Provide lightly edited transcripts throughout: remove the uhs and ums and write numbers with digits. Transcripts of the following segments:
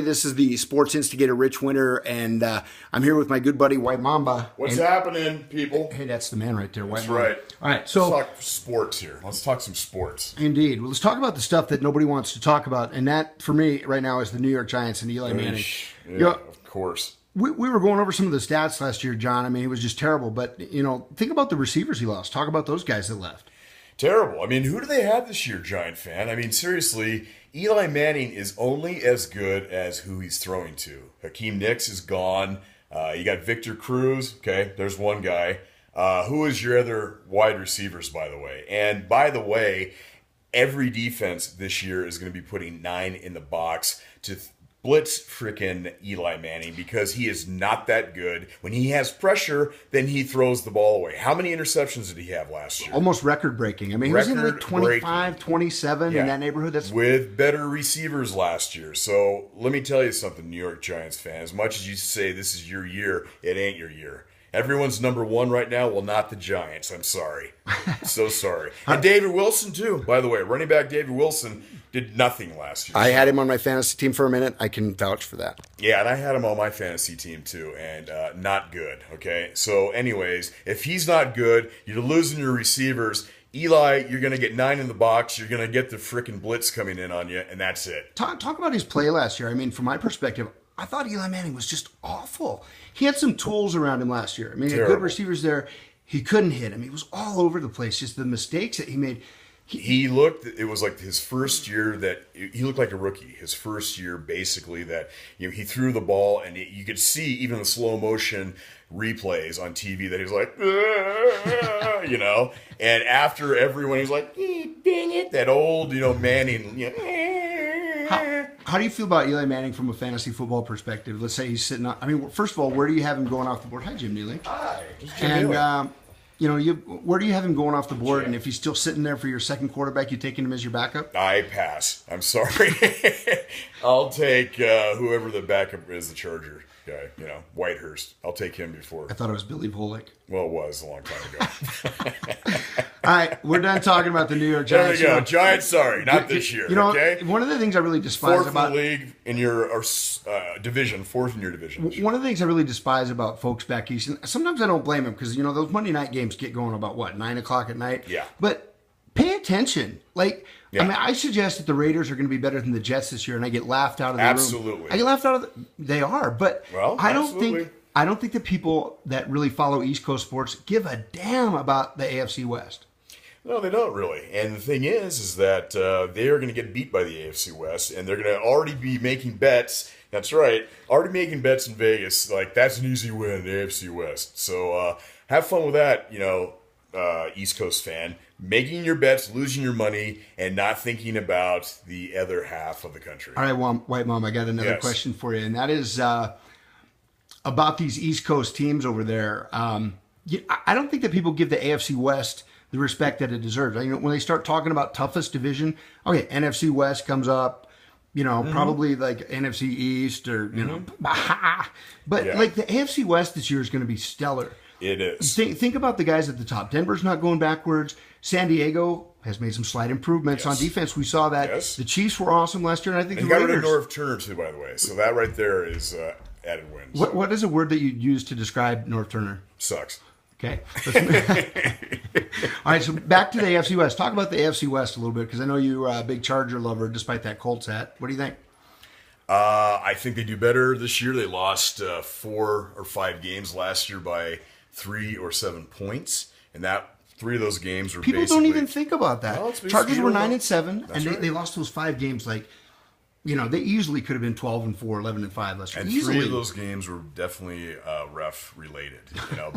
This is the Sports Instigator Rich Winter, and I'm here with my good buddy White Mamba. What's happening, people? Hey, that's the man right there, White That's Mamba. right. All right, so let's talk sports here. Let's talk some sports. Indeed. Well, let's talk about the stuff that nobody wants to talk about, and that, for me, right now, is the New York Giants and Eli Manning. Yeah, of course. We were going over some of the stats last year, John. I mean, it was just terrible. But, think about the receivers he lost. Talk about those guys that left. Terrible. I mean, who do they have this year, Giant fan? I mean, seriously, Eli Manning is only as good as who he's throwing to. Hakeem Nicks is gone. You got Victor Cruz. Okay, there's one guy. Who is your other wide receivers, by the way? And by the way, every defense this year is going to be putting 9 in the box to blitz frickin' Eli Manning because he is not that good. When he has pressure, then he throws the ball away. How many interceptions did he have last year? Almost record-breaking. I mean, he was in like 25, 27 in that neighborhood. That's with better receivers last year. So let me tell you something, New York Giants fan. As much as you say this is your year, it ain't your year. Everyone's number one right now. Well, not the Giants. I'm sorry. So sorry. And David Wilson, too. By the way, running back David Wilson did nothing last year. I had him on my fantasy team for a minute. I can vouch for that. Yeah, and I had him on my fantasy team, too, and not good, okay? So anyways, if he's not good, you're losing your receivers. Eli, you're going to get 9 in the box. You're going to get the frickin' blitz coming in on you, and that's it. Talk about his play last year. I mean, from my perspective, I thought Eli Manning was just awful. He had some tools around him last year. I mean, he had good receivers there. He couldn't hit him. He was all over the place. Just the mistakes that he made. It was like his first year that he looked like a rookie. His first year, basically, that he threw the ball, and you could see even the slow motion replays on TV that he's like, and after everyone, he's like, dang it, that old, Manning, How do you feel about Eli Manning from a fantasy football perspective? Let's say he's sitting on. I mean, first of all, where do you have him going off the board? Hi, Jim Neely. Hi. And where do you have him going off the board? And if he's still sitting there for your second quarterback, you taking him as your backup? I pass. I'm sorry. I'll take whoever the backup is, the Charger guy. Whitehurst. I'll take him before. I thought it was Billy Volek. Well, it was a long time ago. All right, we're done talking about the New York Giants. There we go. Giants, sorry, not this year. Okay. One of the things I really despise about 4th in the league in your division, 4th in your division. One of the things I really despise about folks back east, and sometimes I don't blame them because those Monday night games get going about 9:00 at night. Yeah. But pay attention. I mean, I suggest that the Raiders are going to be better than the Jets this year, and I get laughed out of the room. Absolutely. I get laughed out of they are, but I don't think the people that really follow East Coast sports give a damn about the AFC West. No, they don't really. And the thing is that they are going to get beat by the AFC West, and they're going to already be making bets. That's right, already making bets in Vegas. Like, that's an easy win, the AFC West. So have fun with that, East Coast fan. Making your bets, losing your money, and not thinking about the other half of the country. All right, White Mom, I got another question for you, and that is about these East Coast teams over there. I don't think that people give the AFC West the respect that it deserves. When they start talking about toughest division, okay, NFC West comes up, probably like NFC East or, but like the AFC West this year is going to be stellar. It is. Think about the guys at the top. Denver's not going backwards. San Diego has made some slight improvements on defense. We saw that. Yes. The Chiefs were awesome last year, and I think the Raiders. You got Raiders. rid of North Turner, too, by the way. So that right there is added wins. What is a word that you use to describe North Turner? Sucks. Okay. All right, so back to the AFC West. Talk about the AFC West a little bit, because I know you're a big Charger lover, despite that Colts hat. What do you think? I think they do better this year. They lost 4 or 5 games last year by 3 or 7 points, and that 3 of those games were people don't even think about that. Well, Chargers were 9-7, and right. they lost those 5 games like. They easily could have been 12-4, 11-5 last year. And easily. 3 of those games were definitely ref related.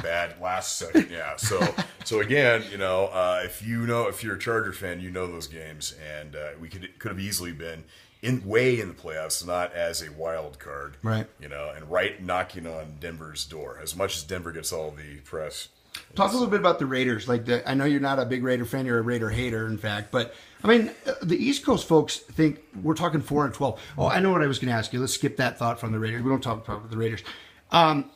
Bad last second. Yeah. So again, if you're a Charger fan, those games, and we could have easily been way in the playoffs, not as a wild card. Right. And right knocking on Denver's door. As much as Denver gets all the press. Talk a little bit about the Raiders. I know you're not a big Raider fan; you're a Raider hater, in fact. But I mean, the East Coast folks think we're talking 4-12. Oh, I know what I was going to ask you. Let's skip that thought from the Raiders. We don't talk about the Raiders. God,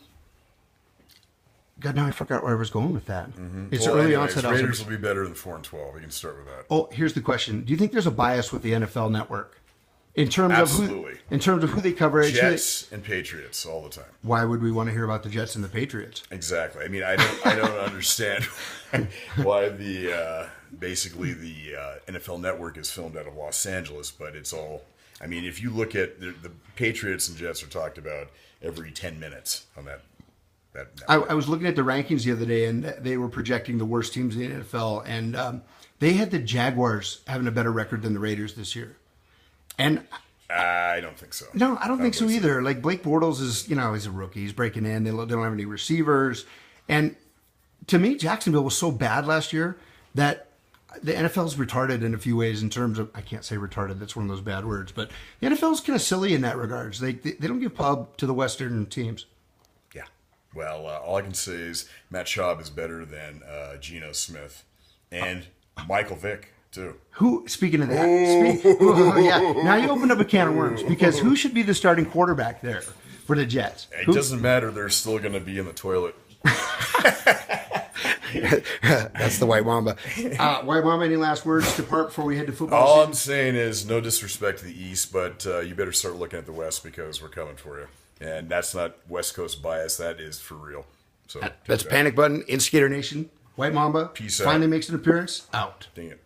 now I forgot where I was going with that. Mm-hmm. It's early onset. Raiders will be better than 4-12. We can start with that. Oh, here's the question: do you think there's a bias with the NFL Network? In terms of who they cover, Jets and Patriots all the time. Why would we want to hear about the Jets and the Patriots? Exactly. I mean, I don't understand why basically the NFL Network is filmed out of Los Angeles, but it's all. I mean, if you look at the Patriots and Jets are talked about every 10 minutes on that. I was looking at the rankings the other day, and they were projecting the worst teams in the NFL, and they had the Jaguars having a better record than the Raiders this year. And I don't think so. No, I don't think so either. Like Blake Bortles is, he's a rookie. He's breaking in. They don't have any receivers. And to me, Jacksonville was so bad last year that the NFL's retarded in a few ways in terms of, I can't say retarded, that's one of those bad words, but the NFL's kind of silly in that regards. They don't give pub to the Western teams. Yeah. Well, all I can say is Matt Schaub is better than Geno Smith and Michael Vick. Too. Speaking of that, now you opened up a can of worms because who should be the starting quarterback there for the Jets? It doesn't matter. They're still going to be in the toilet. That's the White Mamba. White Mamba, any last words to part before we head to football? All I'm saying is no disrespect to the East, but you better start looking at the West because we're coming for you. And that's not West Coast bias. That is for real. So that's Panic Button, Instigator Nation. White Mamba Peace out. Finally makes an appearance. Out. Dang it.